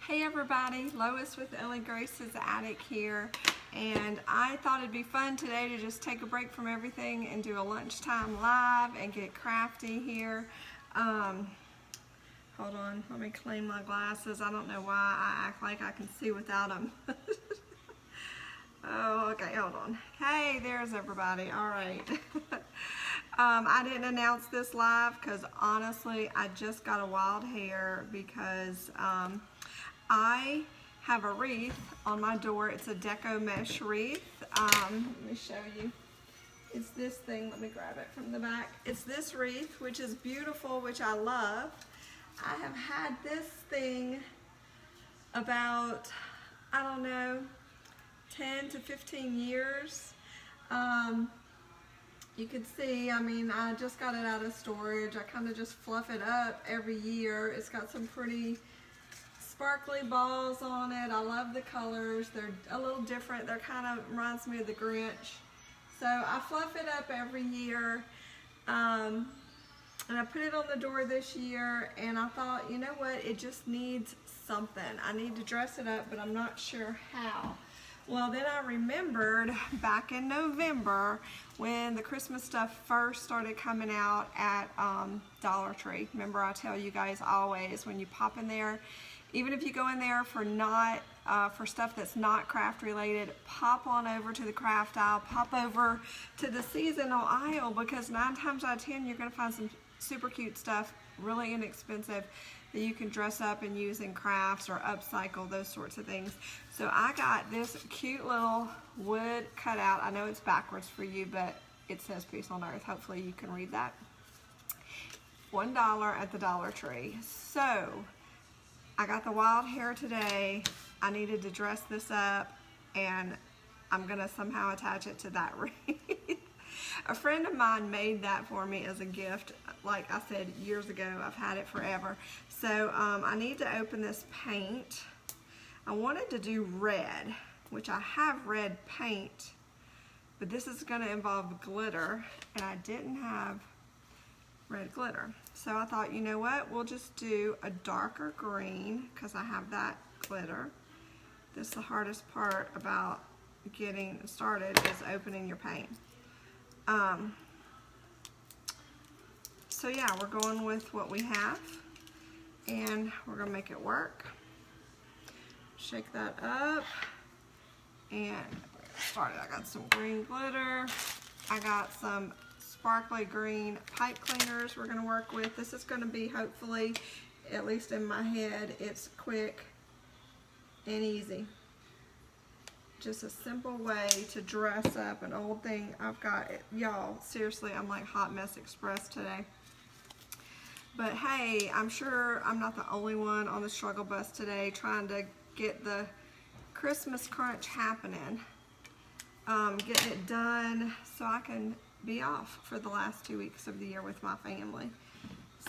Hey everybody, Lois with Ellie Grace's Attic here, and I thought it'd be fun today to just take a break from everything and do a lunchtime live and get crafty here. Hold on, let me clean my glasses. I don't know why I act like I can see without them. Oh, okay, hold on. Hey, there's everybody. All right. I didn't announce this live because honestly, I just got a wild hair because I have a wreath on my door. It's a deco mesh wreath. Let me show you. It's this thing. Let me grab it from the back. It's this wreath, which is beautiful, which I love. I have had this thing about, I don't know, 10 to 15 years. You can see, I mean, I just got it out of storage. I kind of just fluff it up every year. It's got some pretty sparkly balls on it. I love the colors. They're a little different. They're kind of reminds me of the Grinch. So I fluff it up every year. And I put it on the door this year, and I thought, you know what, it just needs something. I need to dress it up, but I'm not sure how. Well, then I remembered back in November when the Christmas stuff first started coming out at Dollar Tree. Remember, I tell you guys always, when you pop in there, even if you go in there for for stuff that's not craft related, pop on over to the craft aisle, pop over to the seasonal aisle, because 9 times out of 10 you're going to find some super cute stuff, really inexpensive, that you can dress up and use in crafts or upcycle, those sorts of things. So I got this cute little wood cutout. I know it's backwards for you, but it says Peace on Earth. Hopefully you can read that. $1 at the Dollar Tree. So I got the wild hair today. I needed to dress this up, and I'm gonna somehow attach it to that wreath. A friend of mine made that for me as a gift, like I said, years ago. I've had it forever. So I need to open this paint. I wanted to do red, which I have red paint, but this is gonna involve glitter, and I didn't have red glitter. So I thought, you know what, we'll just do a darker green because I have that glitter. This is the hardest part about getting started, is opening your paint. So yeah, we're going with what we have, and we're gonna make it work. Shake that up, and started. I got some green glitter. I got some sparkly green pipe cleaners we're gonna work with. This is gonna be, hopefully, at least in my head, it's quick and easy. Just a simple way to dress up an old thing I've got. Y'all, seriously, I'm like Hot Mess Express today. But hey, I'm sure I'm not the only one on the struggle bus today trying to get the Christmas crunch happening. Getting it done so I can be off for the last 2 weeks of the year with my family.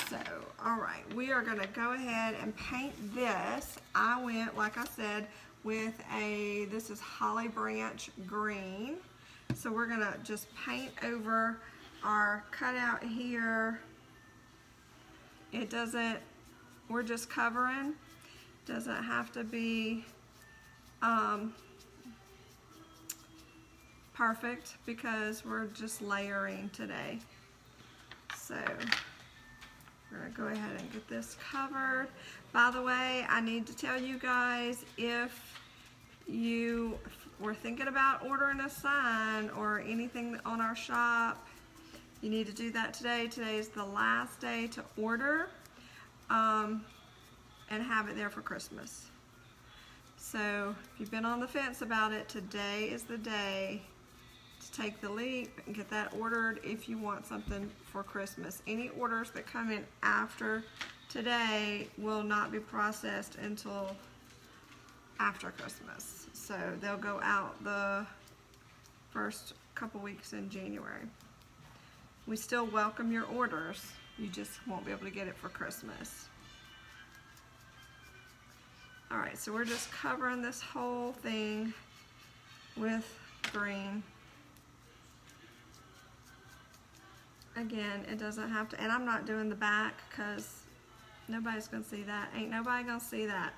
So, all right, we are gonna go ahead and paint this. I went, like I said, with this is Holly Branch green. So we're gonna just paint over our cutout here. It doesn't, we're just covering. Doesn't have to be perfect because we're just layering today. So we're gonna go ahead and get this covered. By the way, I need to tell you guys, if you were thinking about ordering a sign or anything on our shop, you need to do that today. Today is the last day to order and have it there for Christmas. So if you've been on the fence about it, today is the day to take the leap and get that ordered if you want something for Christmas. Any orders that come in after today will not be processed until after Christmas. So they'll go out the first couple weeks in January. We still welcome your orders. You just won't be able to get it for Christmas. All right, so we're just covering this whole thing with green. Again, it doesn't have to, and I'm not doing the back because nobody's gonna see that. Ain't nobody gonna see that.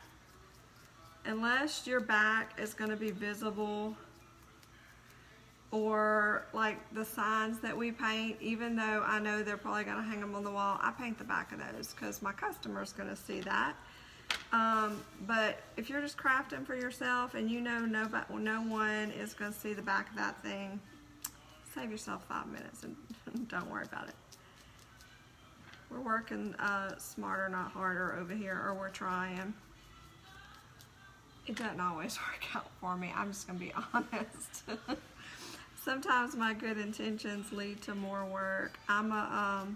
unless your back is going to be visible, or like the signs that we paint, even though I know they're probably going to hang them on the wall, I paint the back of those because my customer's going to see that. But if you're just crafting for yourself and you know no one is going to see the back of that thing, save yourself 5 minutes and don't worry about it. We're working smarter, not harder over here, or we're trying. It doesn't always work out for me. I'm just going to be honest. Sometimes my good intentions lead to more work. I'm a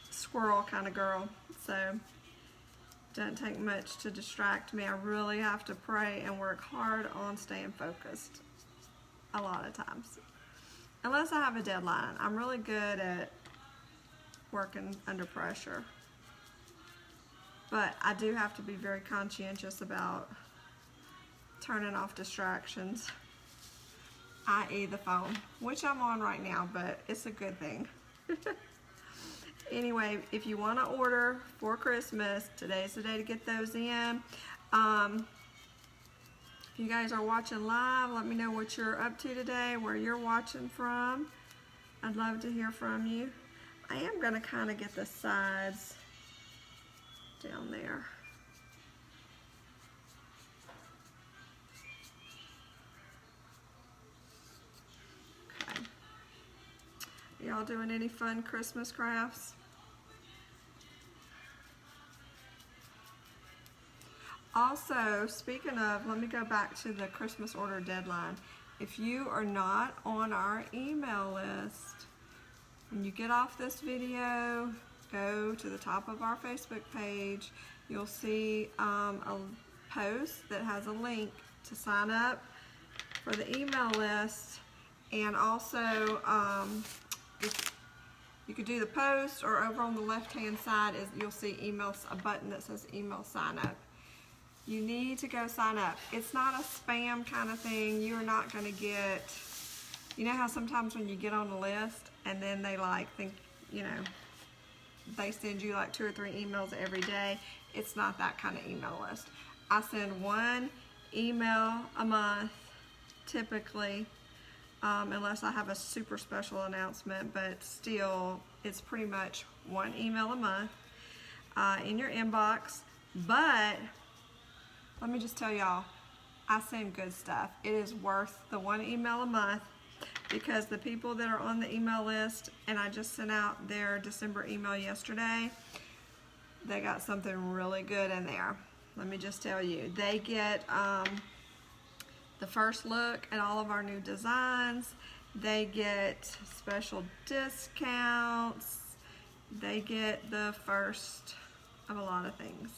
squirrel kind of girl, so it doesn't take much to distract me. I really have to pray and work hard on staying focused a lot of times. Unless I have a deadline. I'm really good at working under pressure. But I do have to be very conscientious about turning off distractions, i.e. the phone, which I'm on right now, but it's a good thing. Anyway, if you want to order for Christmas, today's the day to get those in. If you guys are watching live, let me know what you're up to today, where you're watching from. I'd love to hear from you. I am going to kind of get the sides down there. Okay. Y'all doing any fun Christmas crafts? Also, speaking of, let me go back to the Christmas order deadline. If you are not on our email list, when you get off this video, go to the top of our Facebook page. You'll see a post that has a link to sign up for the email list. And also, you could do the post, or over on the left-hand side you'll see a button that says email sign up. You need to go sign up. It's not a spam kind of thing. You are not going to get, you know how sometimes when you get on the list and then they think, they send you like 2 or 3 emails every day. It's not that kind of email list. I send 1 email a month, typically, unless I have a super special announcement, but still, it's pretty much 1 email a month in your inbox. But let me just tell y'all, I send good stuff. It is worth the 1 email a month, because the people that are on the email list, and I just sent out their December email yesterday, they got something really good in there. Let me just tell you, they get the first look at all of our new designs. They get special discounts. They get the first of a lot of things.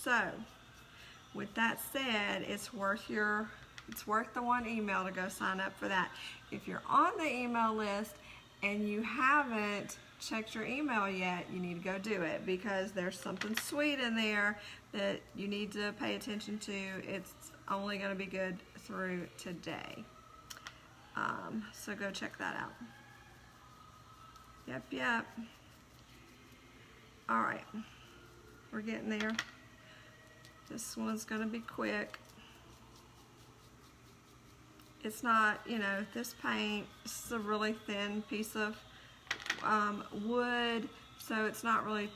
So, with that said, it's worth the 1 email to go sign up for that. If you're on the email list and you haven't checked your email yet, you need to go do it, because there's something sweet in there that you need to pay attention to. It's only going to be good through today. So go check that out. Yep. All right, we're getting there. This one's going to be quick. It's not, this paint, this is a really thin piece of wood, so it's not really,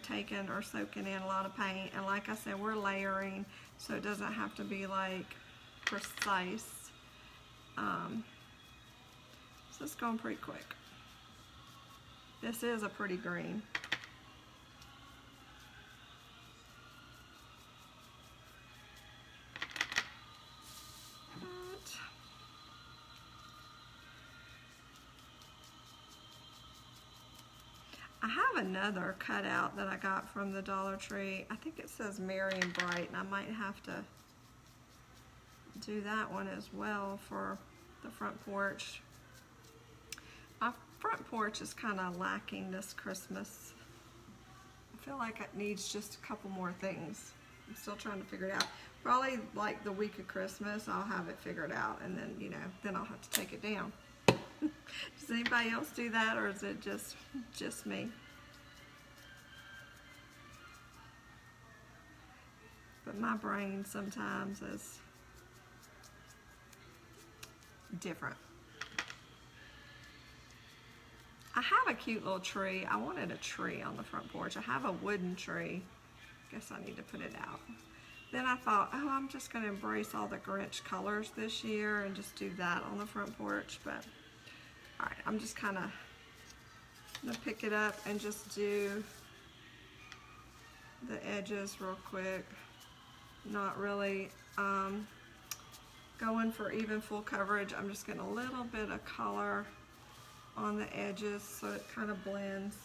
taking or soaking in a lot of paint. And like I said, we're layering, so it doesn't have to be like precise. So it's going pretty quick. This is a pretty green. I have another cutout that I got from the Dollar Tree. I think it says Merry and Bright, and I might have to do that one as well for the front porch. My front porch is kind of lacking this Christmas. I feel like it needs just a couple more things. I'm still trying to figure it out. Probably like the week of Christmas, I'll have it figured out, and then, then I'll have to take it down. Does anybody else do that, or is it just me? But my brain sometimes is different. I have a cute little tree. I wanted a tree on the front porch. I have a wooden tree. Guess I need to put it out. Then I thought, oh, I'm just going to embrace all the Grinch colors this year and just do that on the front porch. But, all right, I'm just kind of going to pick it up and just do the edges real quick. Not really going for even full coverage. I'm just getting a little bit of color on the edges so it kind of blends.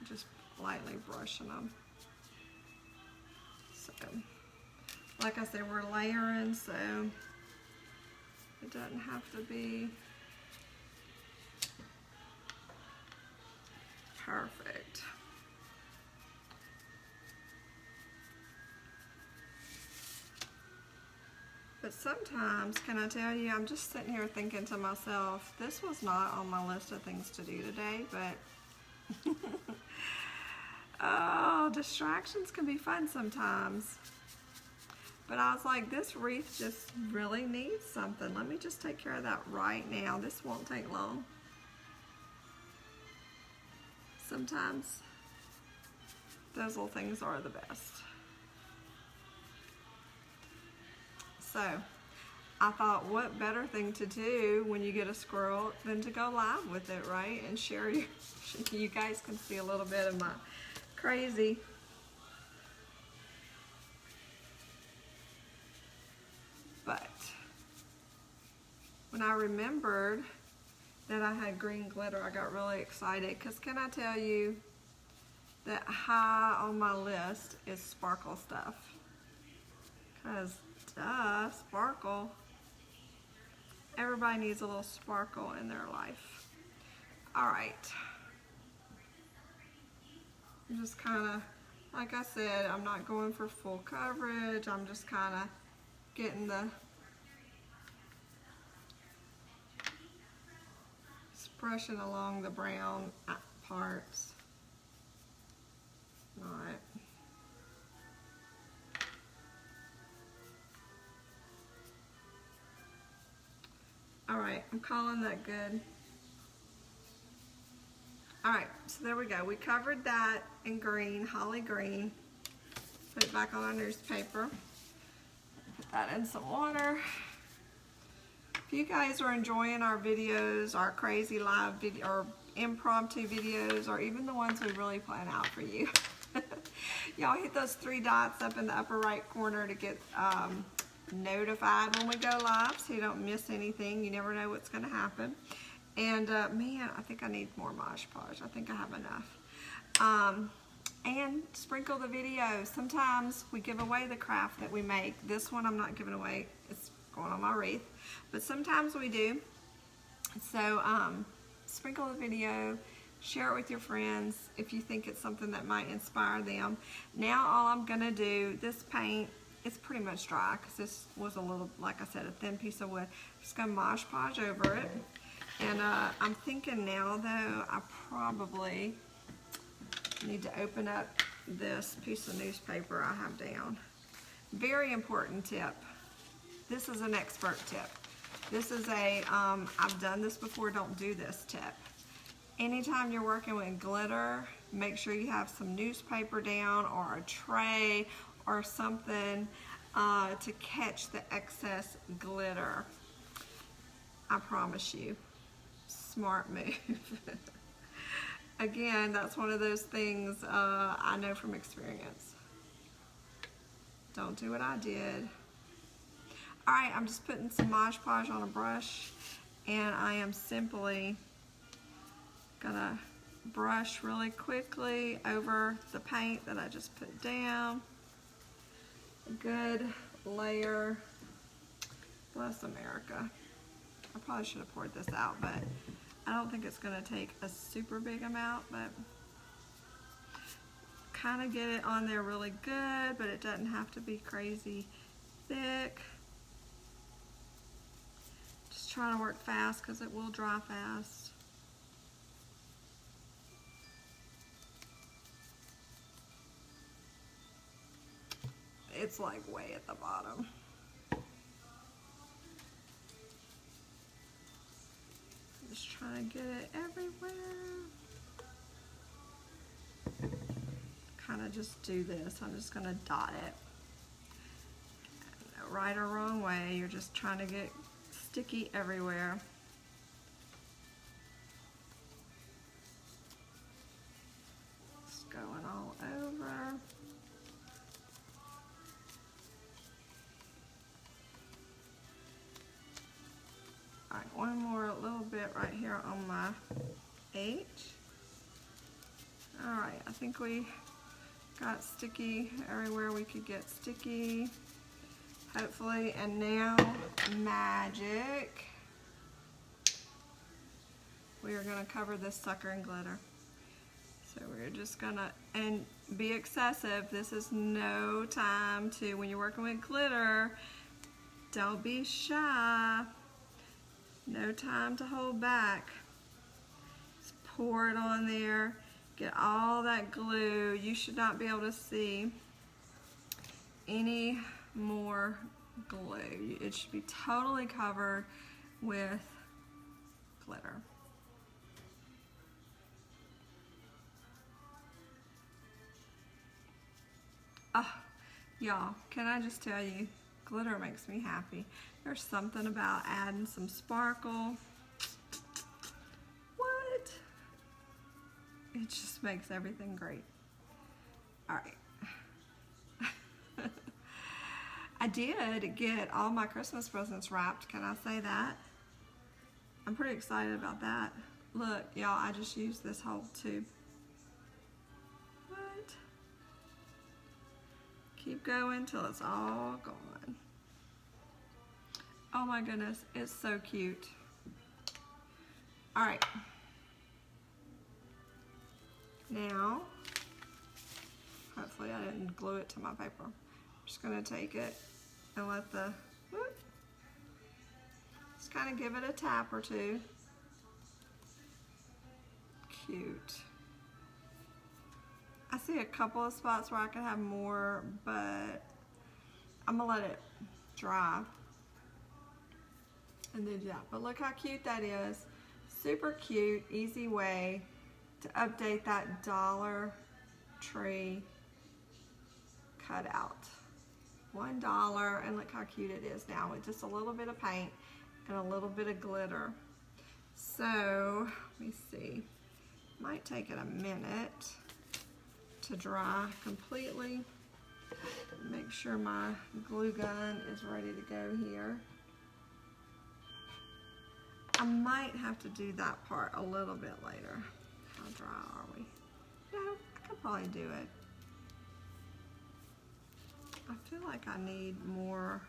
Just lightly brushing them. So, like I said, we're layering, so it doesn't have to be perfect. But sometimes, can I tell you, I'm just sitting here thinking to myself, this was not on my list of things to do today, but oh, distractions can be fun sometimes. But I was like, this wreath just really needs something. Let me just take care of that right now. This won't take long. Sometimes those little things are the best. So I thought, what better thing to do when you get a squirrel than to go live with it, right? And share your, you guys can see a little bit of my crazy. But when I remembered that I had green glitter, I got really excited, because can I tell you that high on my list is sparkle stuff? Because duh, sparkle. Everybody needs a little sparkle in their life. All right. I'm just kind of, like I said, I'm not going for full coverage. I'm just kind of getting the brushing along the brown parts. All right. All right, I'm calling that good. All right, so there we go. We covered that in green, holly green. Put it back on our newspaper. Put that in some water. If you guys are enjoying our videos, our crazy live video, or impromptu videos, or even the ones we really plan out for you, y'all hit those 3 dots up in the upper right corner to get notified when we go live, so you don't miss anything. You never know what's going to happen. And man, I think I need more Mod Podge. I think I have enough. And sprinkle the video. Sometimes we give away the craft that we make. This one I'm not giving away. It's going on my wreath. But sometimes we do. So sprinkle the video. Share it with your friends if you think it's something that might inspire them. Now all I'm going to do, this paint, it's pretty much dry because this was a little, like I said, a thin piece of wood. Just going to Mod Podge over it. And I'm thinking now, though, I probably need to open up this piece of newspaper I have down. Very important tip. This is an expert tip. This is a, I've done this before, don't do this tip. Anytime you're working with glitter, make sure you have some newspaper down or a tray or something to catch the excess glitter. I promise you. Smart move. Again, that's one of those things I know from experience. Don't do what I did. All right, I'm just putting some Mod Podge on a brush, and I am simply gonna brush really quickly over the paint that I just put down. A good layer. Bless America. I probably should have poured this out, but I don't think it's going to take a super big amount, but kind of get it on there really good, but it doesn't have to be crazy thick. Just trying to work fast because it will dry fast. it's like way at the bottom. Just trying to get it everywhere. Kind of just do this. I'm just gonna dot it. No right or wrong way. You're just trying to get sticky everywhere. Just going all over. All right, one more little bit right here on my H. All right, I think we got sticky everywhere we could get sticky, hopefully. And now, magic. We are gonna cover this sucker in glitter. So we're just gonna, and be excessive. This is no time to, when you're working with glitter, don't be shy. No time to hold back. Just pour it on there. Get all that glue. You should not be able to see any more glue. It should be totally covered with glitter. Y'all, can I just tell you, glitter makes me happy. There's something about adding some sparkle. What? It just makes everything great. All right. I did get all my Christmas presents wrapped. Can I say that? I'm pretty excited about that. Look, y'all, I just used this whole tube. What? Keep going till it's all gone. Oh my goodness, it's so cute. All right. Now, hopefully I didn't glue it to my paper. I'm just gonna take it and let the, whoop, just kind of give it a tap or two. Cute. I see a couple of spots where I could have more, but I'm gonna let it dry and then do that. But look how cute that is. Super cute, easy way to update that Dollar Tree cutout. $1, and look how cute it is now with just a little bit of paint and a little bit of glitter. So, let me see. Might take it a minute to dry completely. Make sure my glue gun is ready to go here. I might have to do that part a little bit later. How dry are we? No, I could probably do it. I feel like I need more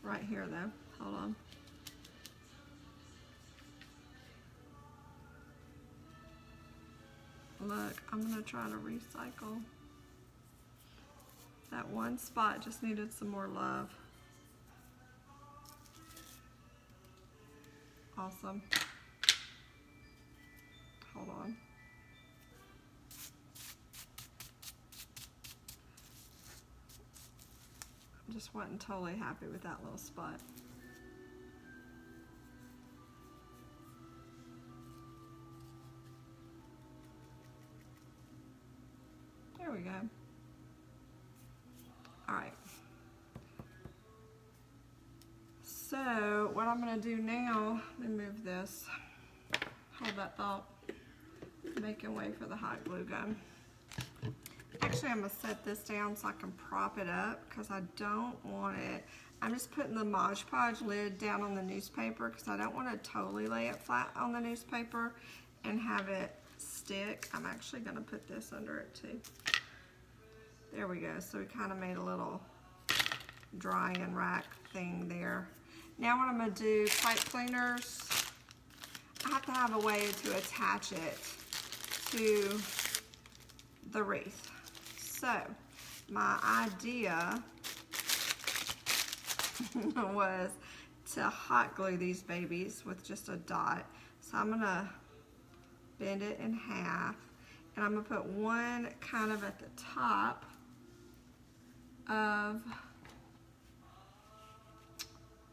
right here though. Hold on. Look, I'm gonna try to recycle. That one spot just needed some more love. Awesome. Hold on. I just wasn't totally happy with that little spot. There we go. All right. So what I'm gonna do now, let me move this. Hold that thought. Making way for the hot glue gun. Actually, I'm gonna set this down so I can prop it up because I don't want it. I'm just putting the Mod Podge lid down on the newspaper because I don't want to totally lay it flat on the newspaper and have it stick. I'm actually gonna put this under it too. There we go. So we kind of made a little drying rack thing there. Now what I'm gonna do, pipe cleaners, I have to have a way to attach it to the wreath. So my idea was to hot glue these babies with just a dot. So I'm gonna bend it in half and I'm gonna put one kind of at the top of, I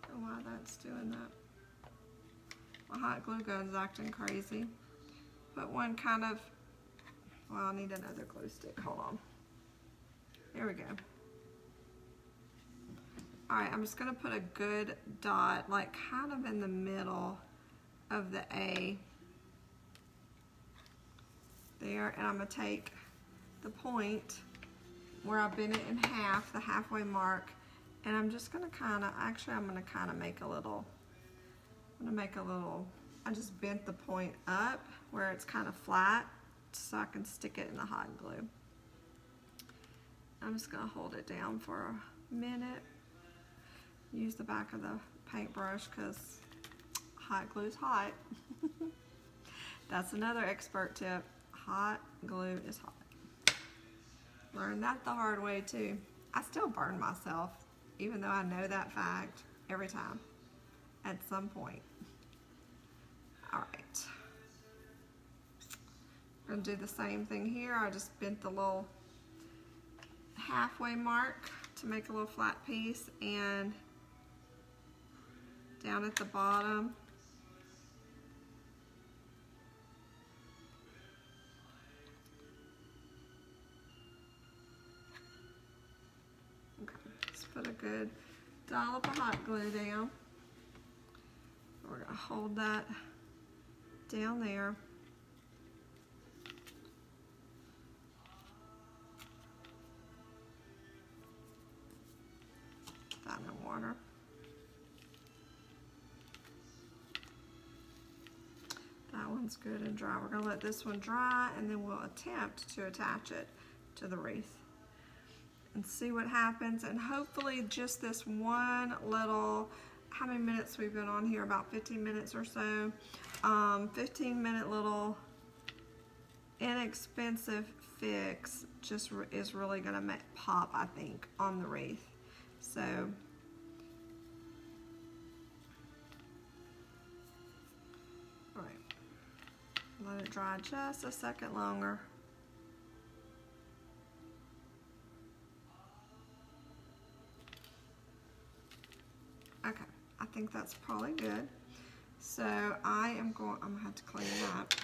don't know why that's doing that. My hot glue gun's acting crazy. Put one kind of, well, I need another glue stick, hold on. There we go. All right, I'm just gonna put a good dot, like kind of in the middle of the A there, and I'm gonna take the point where I bent it in half, the halfway mark, and I'm just gonna kinda, actually I'm gonna kinda make a little, I just bent the point up where it's kind of flat so I can stick it in the hot glue. I'm just gonna hold it down for a minute. Use the back of the paintbrush because hot glue's hot. That's another expert tip. Hot glue is hot. Learned that the hard way too. I still burn myself, even though I know that fact every time, at some point. All right. I'm gonna do the same thing here. I just bent the little halfway mark to make a little flat piece, and down at the bottom, okay, just put a good dollop of hot glue down. We're gonna hold that down there. That in water. That one's good and dry. We're gonna let this one dry, and then we'll attempt to attach it to the wreath and see what happens. And hopefully just this one little, how many minutes we've been on here? About 15 minutes or so. 15-minute little inexpensive fix just is really gonna pop, I think, on the wreath. So all right, let it dry just a second longer. Okay, I think that's probably good. So I'm gonna have to clean that.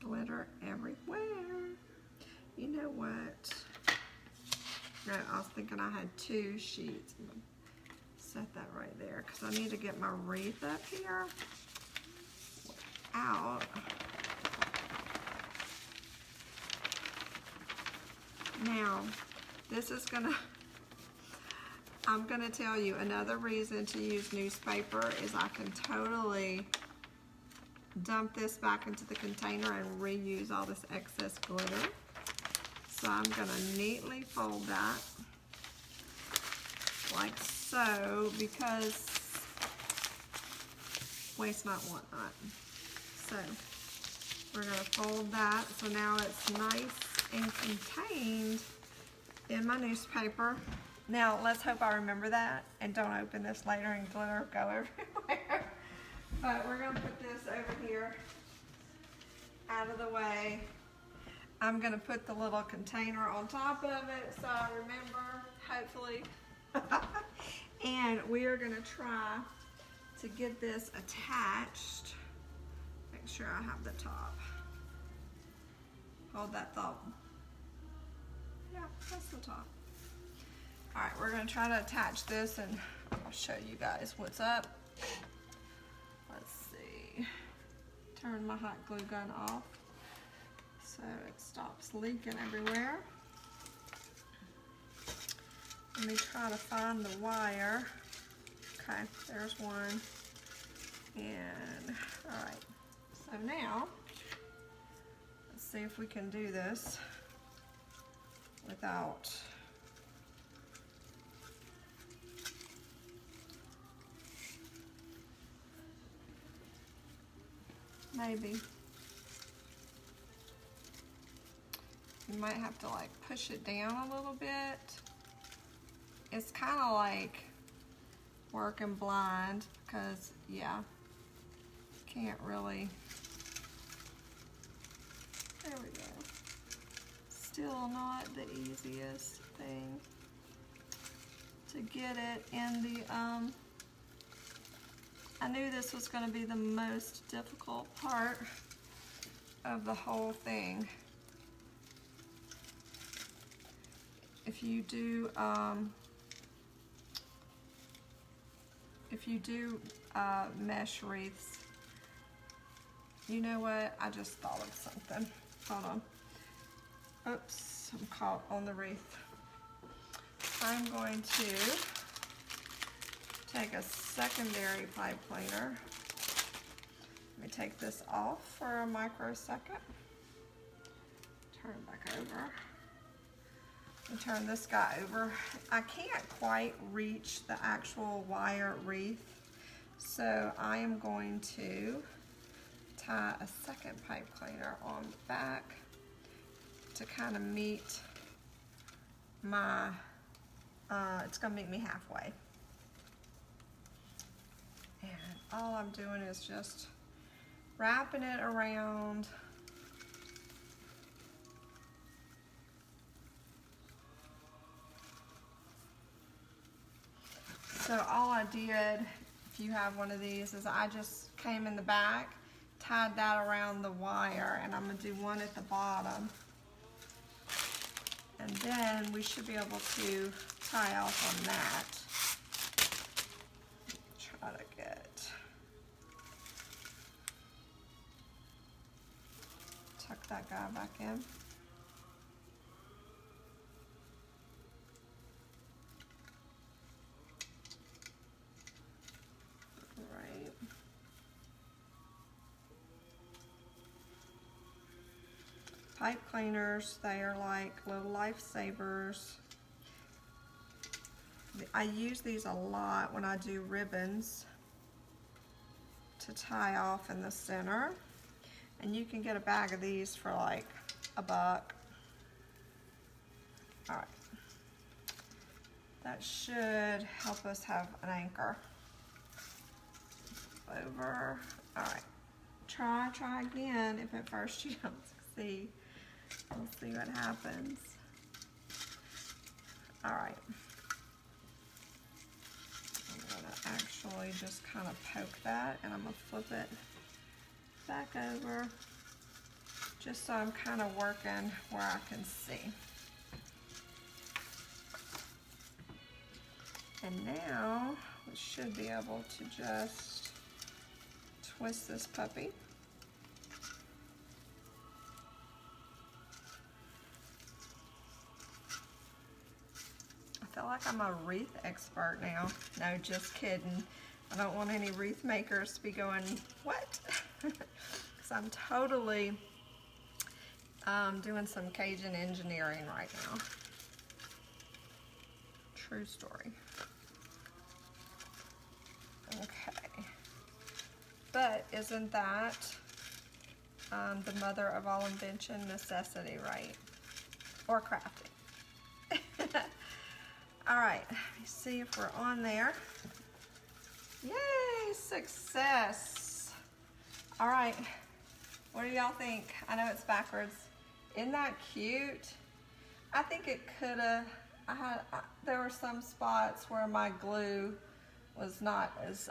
Glitter everywhere. You know what? No, I was thinking I had 2 sheets. I'm gonna set that right there because I need to get my wreath up here out. Now, this is gonna, I'm gonna tell you another reason to use newspaper is I can totally dump this back into the container and reuse all this excess glitter. So I'm gonna neatly fold that like so, because waste not, want not. So we're gonna fold that so now it's nice and contained in my newspaper. Now let's hope I remember that and don't open this later and glitter go everywhere. But we're gonna put this over here out of the way. I'm gonna put the little container on top of it so I remember, hopefully. And we are gonna try to get this attached. Make sure I have the top. Hold that thought. Yeah, that's the top. All right, we're gonna try to attach this and I'll show you guys what's up. Let's see. Turn my hot glue gun off so it stops leaking everywhere. Let me try to find the wire. Okay, there's one. And, all right. So now, let's see if we can do this without maybe. You might have to like push it down a little bit. It's kind of like working blind because, yeah, can't really, there we go. It's still not the easiest thing to get it in the, I knew this was going to be the most difficult part of the whole thing. If you do mesh wreaths, you know what? I just thought of something. Hold on. Oops, I'm caught on the wreath. I'm going to take a secondary pipe cleaner. Let me take this off for a microsecond. Turn it back over. And turn this guy over. I can't quite reach the actual wire wreath, so I am going to tie a second pipe cleaner on the back to kind of meet my, it's gonna meet me halfway. And all I'm doing is just wrapping it around. So all I did, if you have one of these, is I just came in the back, tied that around the wire, and I'm gonna do one at the bottom. And then we should be able to tie off on that. Try to tuck that guy back in. Pipe cleaners, they are like little lifesavers. I use these a lot when I do ribbons to tie off in the center. And you can get a bag of these for like $1. All right. That should help us have an anchor. Over. All right. Try again. If at first you don't succeed. We'll see what happens. All right. I'm gonna actually just kind of poke that, and I'm gonna flip it back over, just so I'm kind of working where I can see. And now we should be able to just twist this puppy. I feel like I'm a wreath expert now. No, just kidding. I don't want any wreath makers to be going, what? Because I'm totally doing some Cajun engineering right now. True story. Okay. But isn't that the mother of all invention, necessity, right? Or crafting. All right, let me see if we're on there. Yay, success. All right, what do y'all think? I know it's backwards. Isn't that cute? I think it could have, there were some spots where my glue was not as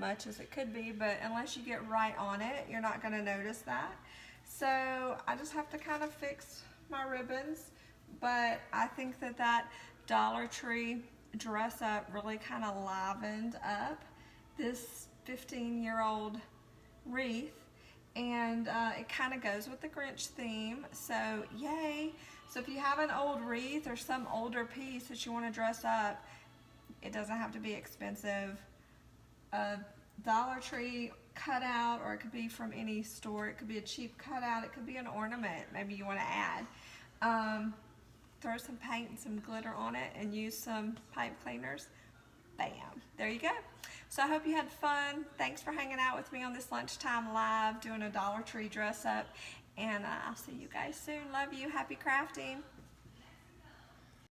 much as it could be, but unless you get right on it, you're not gonna notice that. So I just have to kind of fix my ribbons, but I think that Dollar Tree dress up really kind of livened up this 15-year-old wreath, and it kind of goes with the Grinch theme, so yay. So if you have an old wreath or some older piece that you want to dress up, it doesn't have to be expensive. A Dollar Tree cutout, or it could be from any store. It could be a cheap cutout. It could be an ornament maybe you want to add. Throw some paint and some glitter on it and use some pipe cleaners. Bam, there you go. So I hope you had fun. Thanks for hanging out with me on this lunchtime live doing a Dollar Tree dress up, and I'll see you guys soon. Love you. Happy crafting.